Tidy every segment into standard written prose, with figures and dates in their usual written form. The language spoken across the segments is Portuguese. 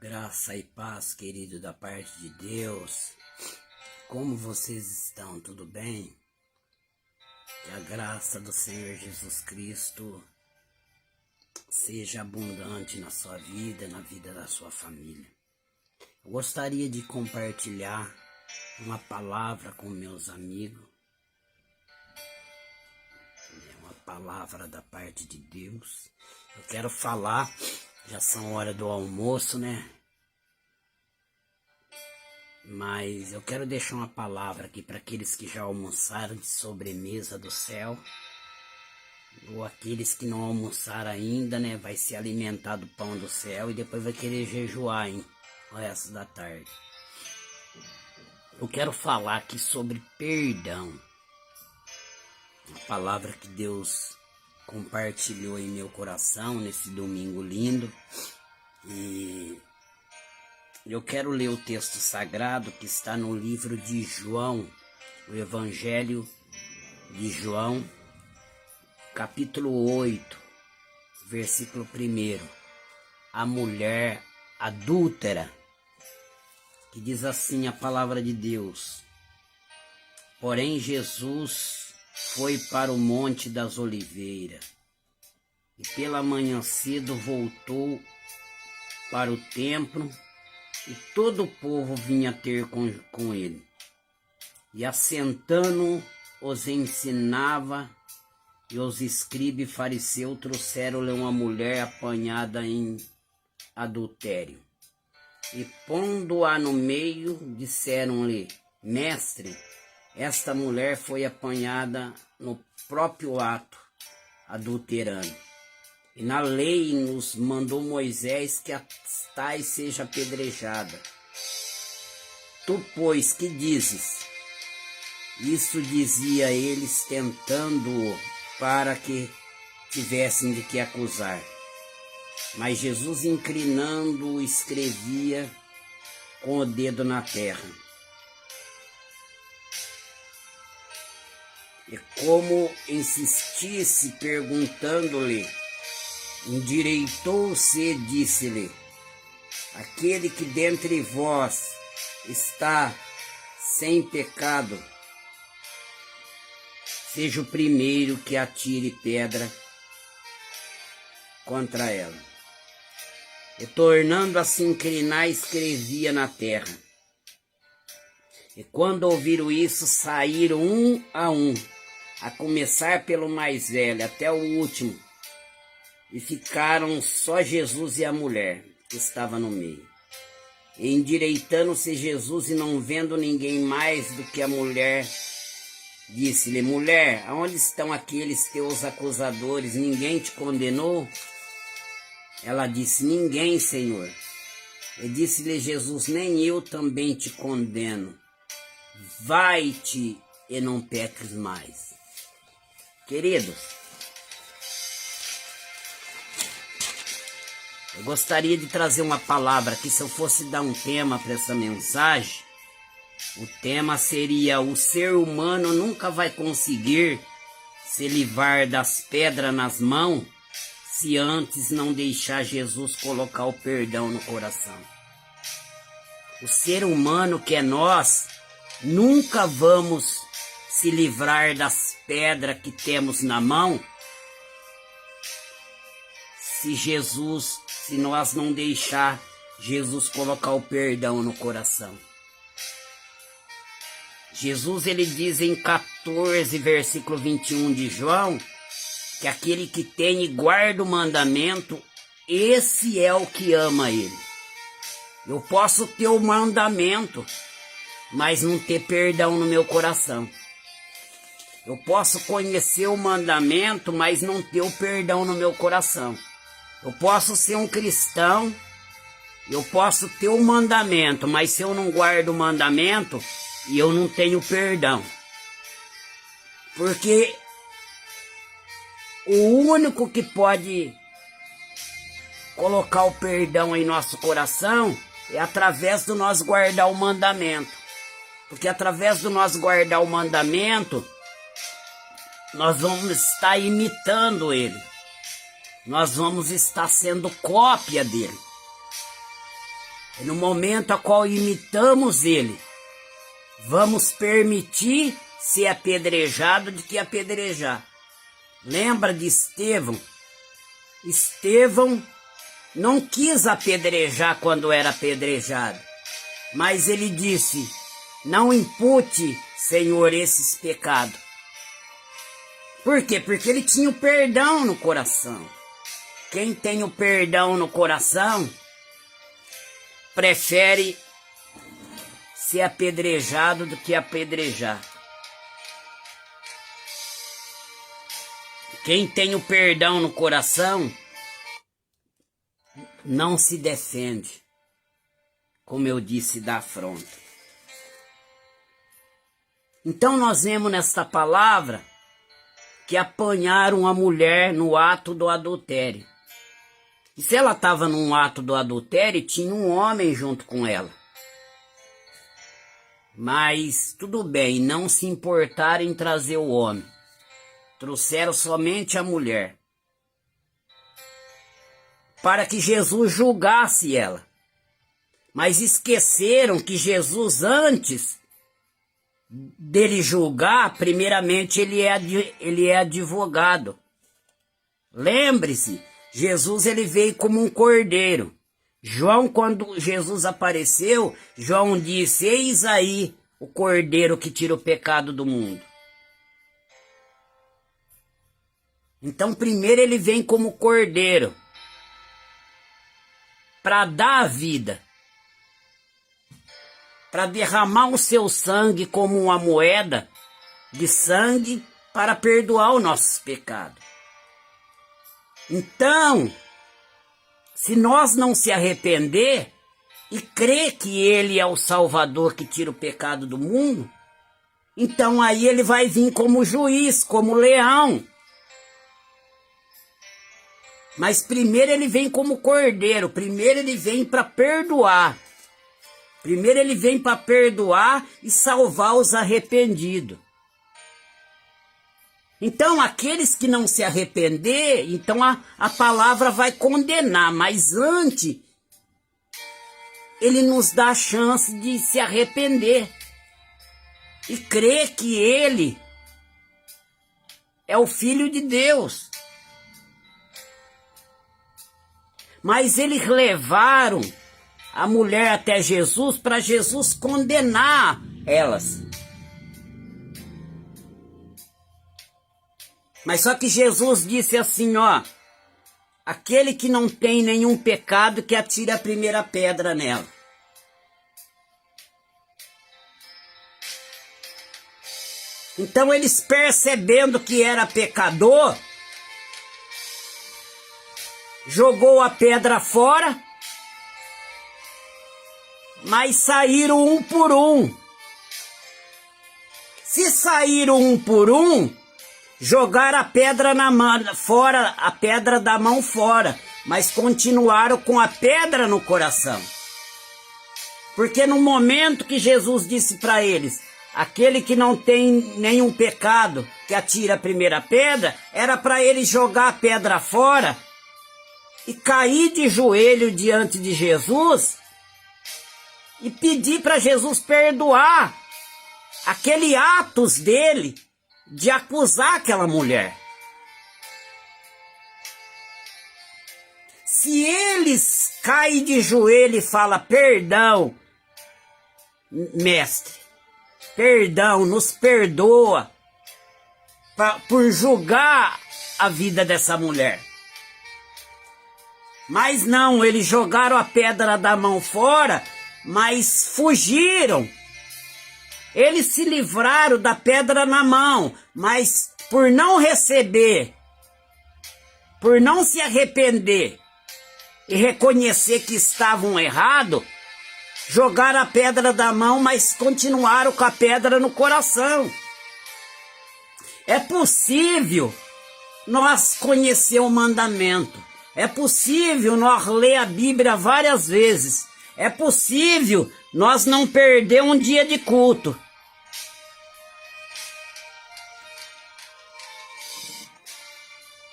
Graça e paz, querido, da parte de Deus. Como vocês estão? Tudo bem? Que a graça do Senhor Jesus Cristo seja abundante na sua vida, na vida da sua família. Eu gostaria de compartilhar uma palavra com meus amigos. É uma palavra da parte de Deus. Eu quero falar, já são hora do almoço, né? Mas eu quero deixar uma palavra aqui para aqueles que já almoçaram de sobremesa do céu. Ou aqueles que não almoçaram ainda, né? Vai se alimentar do pão do céu e depois vai querer jejuar, hein? O resto da tarde. Eu quero falar aqui sobre perdão. A palavra que Deus compartilhou em meu coração nesse domingo lindo. E eu quero ler o texto sagrado que está no livro de João, o Evangelho de João, capítulo 8, versículo 1. A mulher adúltera, que diz assim a palavra de Deus: porém Jesus foi para o Monte das Oliveiras, e pela manhã cedo voltou para o templo, e todo o povo vinha ter com ele. E assentando os ensinava, e os escribas e fariseus trouxeram-lhe uma mulher apanhada em adultério. E pondo-a no meio, disseram-lhe: mestre, esta mulher foi apanhada no próprio ato, adulterando. E na lei nos mandou Moisés que a tais seja apedrejada. Tu, pois, que dizes? Isso dizia eles, tentando-o para que tivessem de que acusar. Mas Jesus, inclinando, escrevia com o dedo na terra. E como insistisse, perguntando-lhe, endireitou-se e disse-lhe: aquele que dentre vós está sem pecado, seja o primeiro que atire pedra contra ela. E tornando a se inclinar, escrevia na terra. E quando ouviram isso, saíram um, a começar pelo mais velho até o último, e ficaram só Jesus e a mulher que estava no meio. E endireitando-se Jesus e não vendo ninguém mais do que a mulher, disse-lhe: mulher, aonde estão aqueles teus acusadores? Ninguém te condenou? Ela disse: ninguém, Senhor. E disse-lhe Jesus: nem eu também te condeno. Vai-te e não peques mais. Queridos, eu gostaria de trazer uma palavra aqui. Se eu fosse dar um tema para essa mensagem, o tema seria: o ser humano nunca vai conseguir se livrar das pedras nas mãos se antes não deixar Jesus colocar o perdão no coração. O ser humano, que é nós, nunca vamos se livrar das pedras que temos na mão se nós não deixar Jesus colocar o perdão no coração. Jesus, ele diz em 14, versículo 21 de João, que aquele que tem e guarda o mandamento, esse é o que ama ele. Eu posso ter o mandamento, mas não ter perdão no meu coração. Eu posso conhecer o mandamento, mas não ter o perdão no meu coração. Eu posso ser um cristão, eu posso ter o mandamento, mas se eu não guardo o mandamento, e eu não tenho perdão. Porque o único que pode colocar o perdão em nosso coração é através do nós guardar o mandamento. Porque através do nós guardar o mandamento, nós vamos estar imitando ele. Nós vamos estar sendo cópia dele. E no momento a qual imitamos ele, vamos permitir ser apedrejado do que apedrejar. Lembra de Estevão? Estevão não quis apedrejar quando era apedrejado, mas ele disse: não impute, Senhor, esses pecados. Por quê? Porque ele tinha o perdão no coração. Quem tem o perdão no coração prefere ser apedrejado do que apedrejar. Quem tem o perdão no coração não se defende, como eu disse, da afronta. Então nós vemos nesta palavra que apanharam a mulher no ato do adultério. E se ela estava num ato do adultério, tinha um homem junto com ela. Mas tudo bem, não se importaram em trazer o homem. Trouxeram somente a mulher, para que Jesus julgasse ela. Mas esqueceram que Jesus, antes dele julgar, primeiramente ele é advogado. Lembre-se, Jesus ele veio como um cordeiro. João, quando Jesus apareceu, João disse: eis aí o cordeiro que tira o pecado do mundo. Então primeiro ele vem como cordeiro, para dar a vida, para derramar o seu sangue como uma moeda de sangue para perdoar os nossos pecados. Então, se nós não se arrepender e crer que ele é o Salvador que tira o pecado do mundo, então aí ele vai vir como juiz, como leão. Mas primeiro ele vem como cordeiro, primeiro ele vem para perdoar. Primeiro ele vem para perdoar e salvar os arrependidos. Então aqueles que não se arrepender, então a palavra vai condenar, mas antes ele nos dá a chance de se arrepender e crer que ele é o Filho de Deus. Mas eles levaram a mulher até Jesus para Jesus condenar elas. Mas só que Jesus disse assim, ó: aquele que não tem nenhum pecado, que atire a primeira pedra nela. Então eles, percebendo que era pecador, jogou a pedra fora, mas saíram um por um. Se saíram um por um, jogaram a pedra na mão, fora, a pedra da mão fora, mas continuaram com a pedra no coração. Porque no momento que Jesus disse para eles: aquele que não tem nenhum pecado, que atira a primeira pedra, era para eles jogar a pedra fora e cair de joelho diante de Jesus e pedir para Jesus perdoar aquele atos dele de acusar aquela mulher. Se eles caem de joelho e falam: perdão, mestre, perdão, nos perdoa por julgar a vida dessa mulher. Mas não, eles jogaram a pedra da mão fora, mas fugiram. Eles se livraram da pedra na mão, mas por não receber, por não se arrepender e reconhecer que estavam errados, jogaram a pedra da mão, mas continuaram com a pedra no coração. É possível nós conhecer o mandamento. É possível nós ler a Bíblia várias vezes. É possível nós não perder um dia de culto.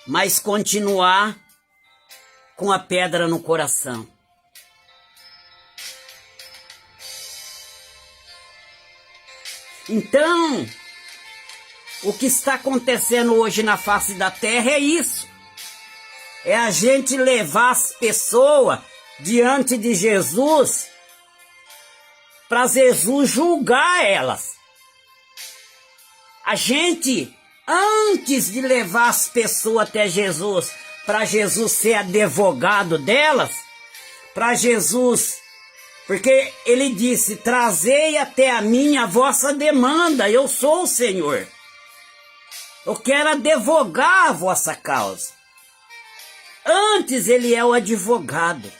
Mas continuar com a pedra no coração. Então, o que está acontecendo hoje na face da terra é isso. É a gente levar as pessoas diante de Jesus para Jesus julgar elas. A gente, antes de levar as pessoas até Jesus, para Jesus ser advogado delas, para Jesus, porque ele disse, trazei até a mim a vossa demanda, eu sou o Senhor. Eu quero advogar a vossa causa. Antes ele é o advogado.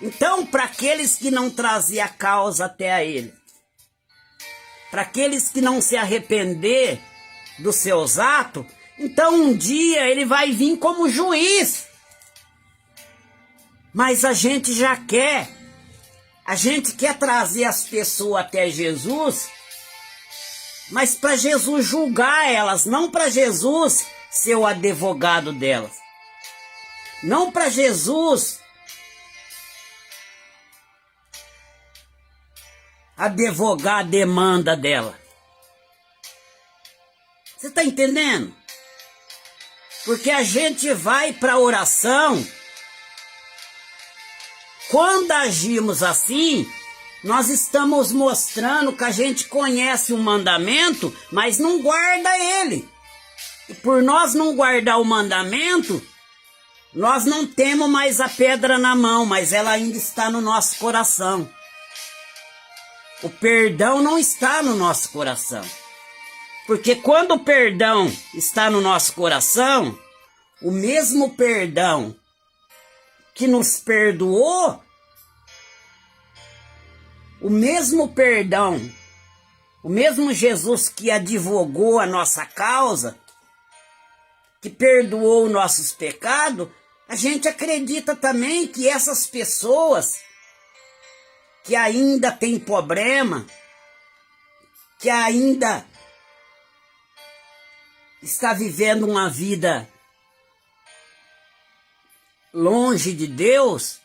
Então, para aqueles que não traziam a causa até a ele, para aqueles que não se arrepender dos seus atos, então um dia ele vai vir como juiz. Mas a gente quer trazer as pessoas até Jesus, mas para Jesus julgar elas, não para Jesus ser o advogado delas. Não para Jesus advogar a demanda dela. Você está entendendo? Porque a gente vai para a oração, quando agimos assim, nós estamos mostrando que a gente conhece o mandamento, mas não guarda ele. E por nós não guardar o mandamento, nós não temos mais a pedra na mão, mas ela ainda está no nosso coração. O perdão não está no nosso coração. Porque quando o perdão está no nosso coração, o mesmo perdão que nos perdoou, o mesmo perdão, o mesmo Jesus que advogou a nossa causa, que perdoou nossos pecados, a gente acredita também que essas pessoas que ainda têm problema, que ainda está vivendo uma vida longe de Deus,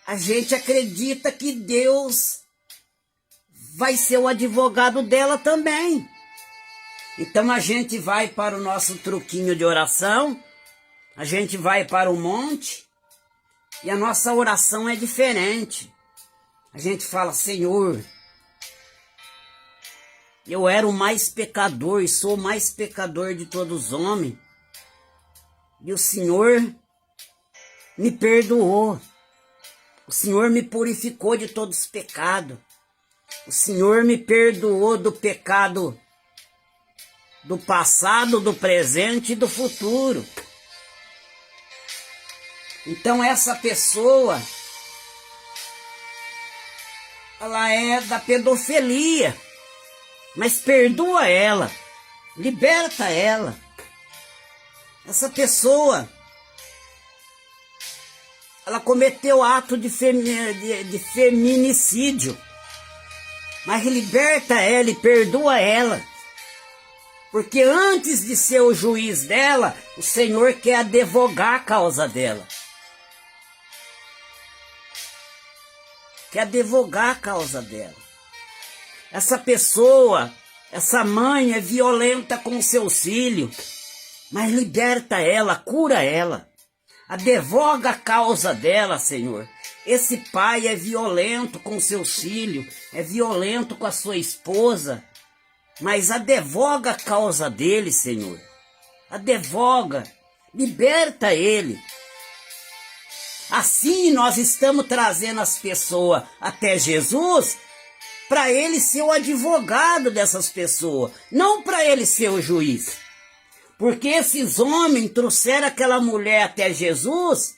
a gente acredita que Deus vai ser o advogado dela também. Então a gente vai para o nosso truquinho de oração, a gente vai para o monte e a nossa oração é diferente. A gente fala, Senhor, eu era o mais pecador e sou o mais pecador de todos os homens. E o Senhor me perdoou. O Senhor me purificou de todos os pecados. O Senhor me perdoou do pecado do passado, do presente e do futuro. Então essa pessoa, ela é da pedofilia, mas perdoa ela, liberta ela. Essa pessoa, ela cometeu ato de feminicídio, mas liberta ela e perdoa ela. Porque antes de ser o juiz dela, o Senhor quer advogar a causa dela. Quer advogar a causa dela. Essa pessoa, essa mãe é violenta com seus filhos, mas liberta ela, cura ela. Advoga a causa dela, Senhor. Esse pai é violento com seus filhos, é violento com a sua esposa, mas advoga a causa dele, Senhor. Advoga, liberta ele. Assim nós estamos trazendo as pessoas até Jesus para ele ser o advogado dessas pessoas, não para ele ser o juiz. Porque esses homens trouxeram aquela mulher até Jesus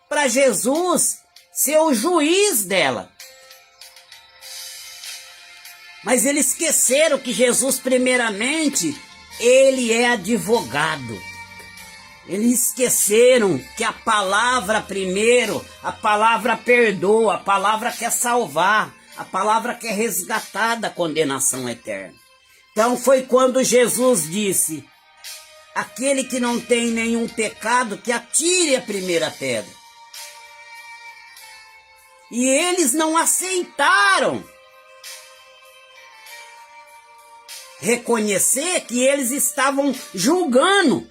para Jesus ser o juiz dela. Mas eles esqueceram que Jesus, primeiramente, ele é advogado. Eles esqueceram que a palavra primeiro, a palavra perdoa, a palavra quer salvar, a palavra quer resgatar da condenação eterna. Então foi quando Jesus disse, aquele que não tem nenhum pecado, que atire a primeira pedra. E eles não aceitaram. reconhecer que eles estavam julgando.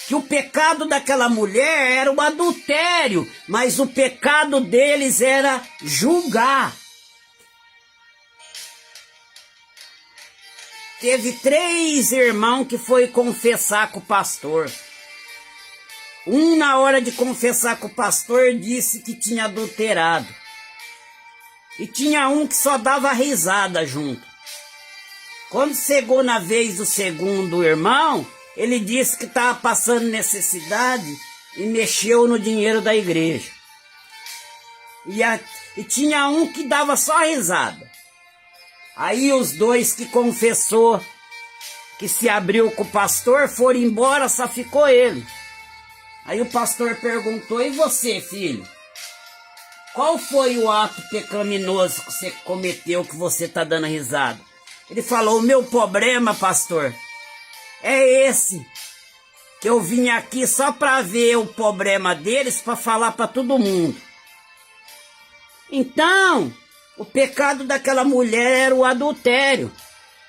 Que o pecado daquela mulher era o adultério, mas o pecado deles era julgar. Teve 3 irmãos que foi confessar com o pastor. Um, na hora de confessar com o pastor, disse que tinha adulterado. E tinha um que só dava risada junto. Quando chegou na vez do segundo irmão, ele disse que estava passando necessidade e mexeu no dinheiro da igreja. E tinha um que dava só risada. Aí os 2 que confessou, que se abriu com o pastor, foram embora, só ficou ele. Aí o pastor perguntou: e você, filho? Qual foi o ato pecaminoso que você cometeu que você está dando risada? Ele falou: o meu problema, pastor, é esse. Que eu vim aqui só para ver o problema deles, para falar para todo mundo. Então, o pecado daquela mulher era o adultério.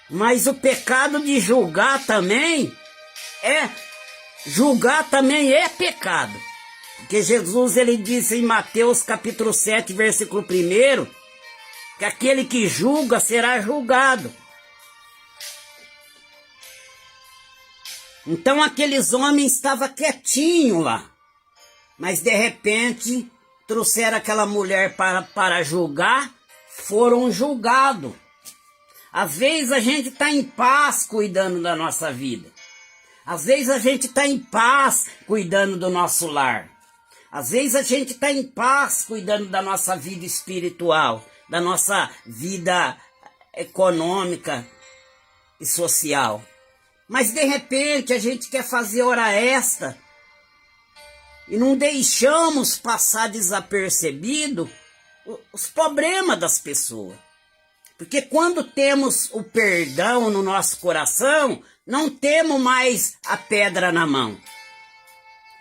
Mas o pecado de julgar também é pecado. Porque Jesus, ele disse em Mateus capítulo 7, versículo 1, que aquele que julga será julgado. Então aqueles homens estavam quietinhos lá. Mas de repente trouxeram aquela mulher para julgar, foram julgados. Às vezes a gente está em paz cuidando da nossa vida. Às vezes a gente está em paz cuidando do nosso lar. Às vezes a gente está em paz cuidando da nossa vida espiritual, da nossa vida econômica e social. Mas de repente a gente quer fazer hora extra e não deixamos passar desapercebido os problemas das pessoas. Porque quando temos o perdão no nosso coração, não temos mais a pedra na mão.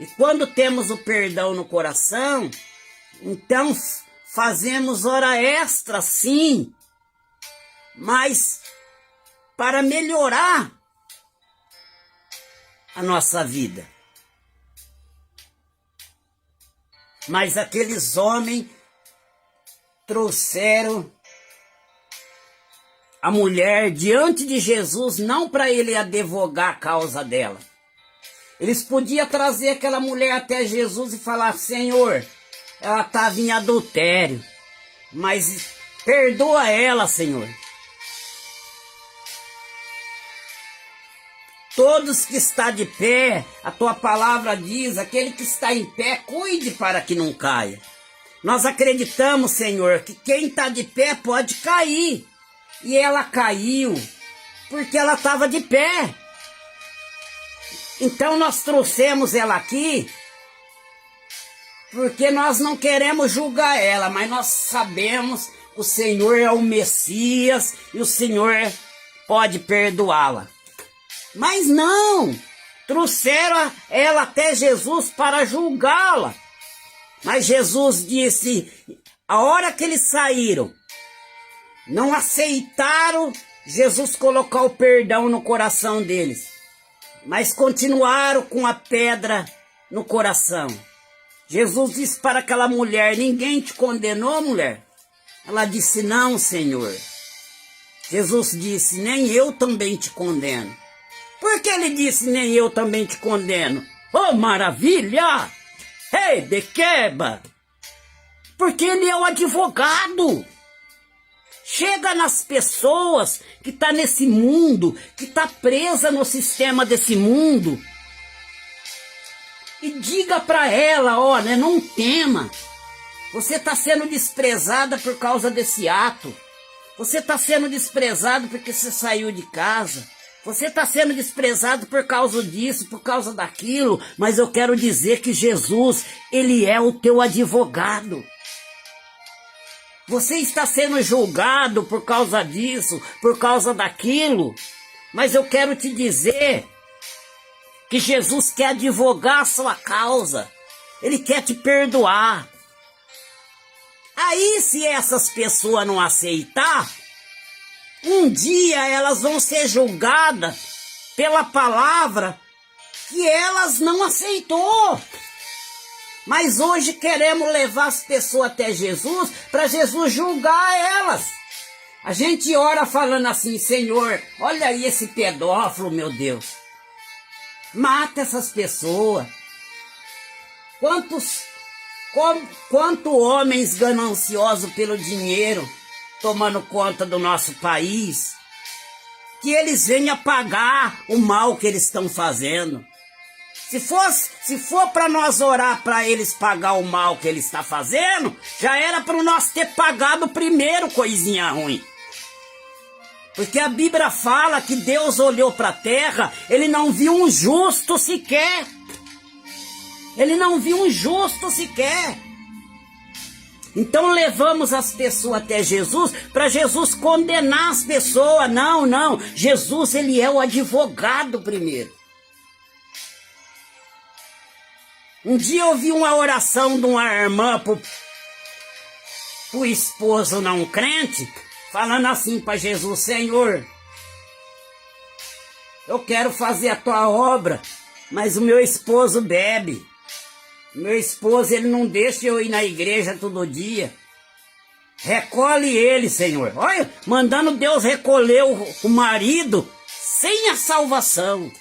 E quando temos o perdão no coração, então fazemos hora extra sim, mas para melhorar a nossa vida. Mas aqueles homens trouxeram a mulher diante de Jesus, não para ele advogar a causa dela. Eles podiam trazer aquela mulher até Jesus e falar: Senhor, ela estava em adultério, mas perdoa ela, Senhor. Todos que está de pé, a tua palavra diz, aquele que está em pé, cuide para que não caia. Nós acreditamos, Senhor, que quem está de pé pode cair. E ela caiu, porque ela estava de pé. Então nós trouxemos ela aqui, porque nós não queremos julgar ela, mas nós sabemos que o Senhor é o Messias e o Senhor pode perdoá-la. Mas não, trouxeram ela até Jesus para julgá-la. Mas Jesus disse, a hora que eles saíram, não aceitaram Jesus colocar o perdão no coração deles, mas continuaram com a pedra no coração. Jesus disse para aquela mulher, ninguém te condenou, mulher? Ela disse, não, Senhor. Jesus disse, nem eu também te condeno. Por que ele disse, nem eu também te condeno? Oh, maravilha! Ei, de queba! Porque ele é o advogado. Chega nas pessoas que estão nesse mundo, que está presa no sistema desse mundo, e diga para ela, olha, não tema. Você está sendo desprezada por causa desse ato. Você está sendo desprezado porque você saiu de casa. Você está sendo desprezado por causa disso, por causa daquilo. Mas eu quero dizer que Jesus, ele é o teu advogado. Você está sendo julgado por causa disso, por causa daquilo. Mas eu quero te dizer que Jesus quer advogar a sua causa. Ele quer te perdoar. Aí, se essas pessoas não aceitar, Um dia elas vão ser julgadas pela palavra que elas não aceitou. Mas hoje queremos levar as pessoas até Jesus para Jesus julgar elas. A gente ora falando assim: Senhor, olha aí esse pedófilo, meu Deus. Mata essas pessoas. Quanto homens gananciosos pelo dinheiro tomando conta do nosso país, que eles venham pagar o mal que eles estão fazendo. Se for para nós orar para eles pagar o mal que eles estão fazendo, já era para nós ter pagado primeiro coisinha ruim. Porque a Bíblia fala que Deus olhou para a terra, ele não viu um justo sequer. Ele não viu um justo sequer. Então levamos as pessoas até Jesus para Jesus condenar as pessoas. Não. Jesus, ele é o advogado primeiro. Um dia eu ouvi uma oração de uma irmã pro esposo não crente, falando assim para Jesus: Senhor, eu quero fazer a tua obra, mas o meu esposo bebe. Meu esposo, ele não deixa eu ir na igreja todo dia. Recolhe ele, Senhor. Olha, mandando Deus recolher o marido sem a salvação.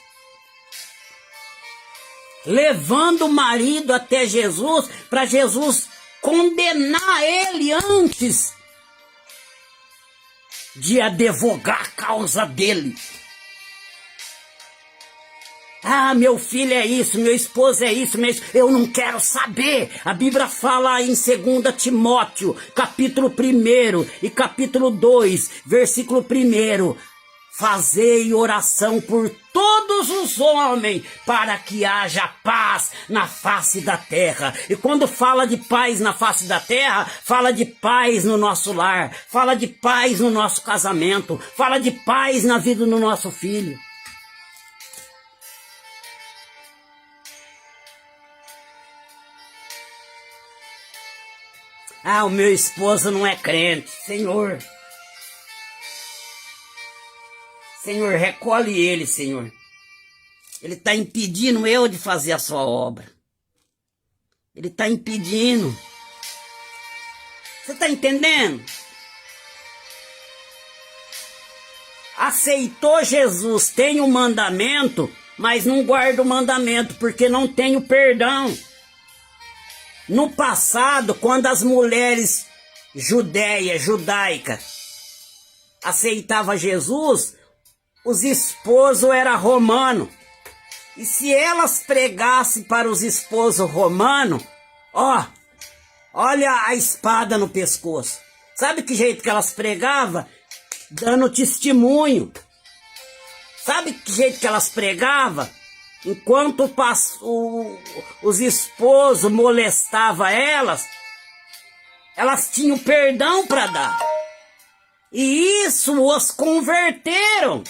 Levando o marido até Jesus, para Jesus condenar ele antes de advogar a causa dele. Ah, meu filho é isso, meu esposo é isso, eu não quero saber. A Bíblia fala em 2 Timóteo, capítulo 1 e capítulo 2, versículo 1. Fazei oração por todos os homens, para que haja paz na face da terra. E quando fala de paz na face da terra, fala de paz no nosso lar, fala de paz no nosso casamento, fala de paz na vida do nosso filho. Ah, o meu esposo não é crente. Senhor, recolhe ele, Senhor. Ele está impedindo eu de fazer a sua obra. Ele está impedindo. Você está entendendo? Aceitou Jesus, tem o mandamento, mas não guarda o mandamento, porque não tem o perdão. No passado, quando as mulheres judaicas aceitavam Jesus, os esposos eram romanos. E se elas pregassem para os esposos romanos, olha a espada no pescoço. Sabe que jeito que elas pregavam? Dando testemunho. Sabe que jeito que elas pregavam? Enquanto os esposos molestavam elas tinham perdão para dar. E isso os converteram.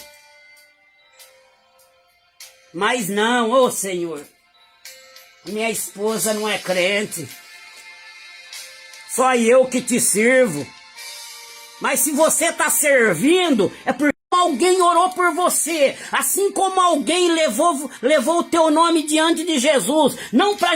Mas não, ô Senhor, minha esposa não é crente. Só eu que te sirvo. Mas se você está servindo, é porque alguém orou por você, assim como alguém levou o teu nome diante de Jesus, não para